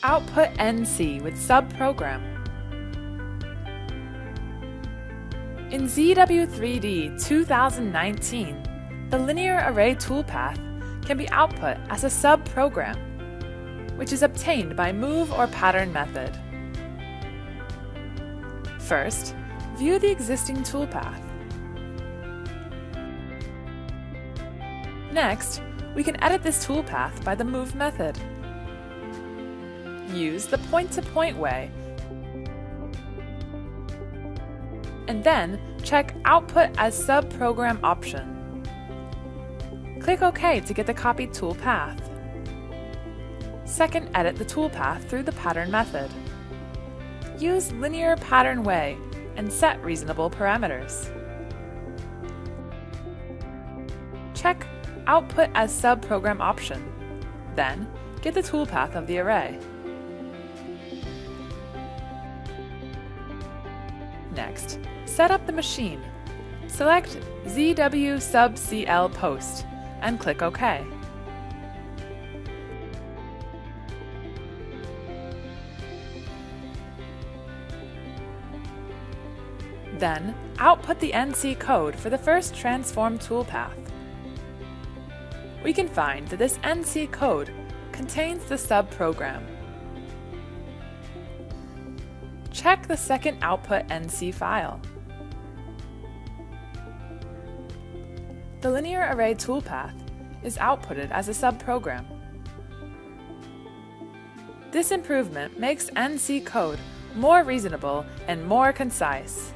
Output NC with subprogram. In ZW3D 2019, the linear array toolpath can be output as a subprogram, which is obtained by move or pattern method. First, view the existing toolpath. Next, we can edit this toolpath by the move method. Use the point-to-point way, and then check Output as Subprogram option. Click OK to get the copied toolpath. Second, edit the toolpath through the pattern method. Use linear pattern way and set reasonable parameters. Check Output as Subprogram option. Then, get the toolpath of the array. Next, set up the machine. Select ZW sub CL post and click OK. Then, output the NC code for the first transform toolpath. We can find that this NC code contains the subprogram. Check the second output NC file. The linear array toolpath is outputted as a subprogram. This improvement makes NC code more reasonable and more concise.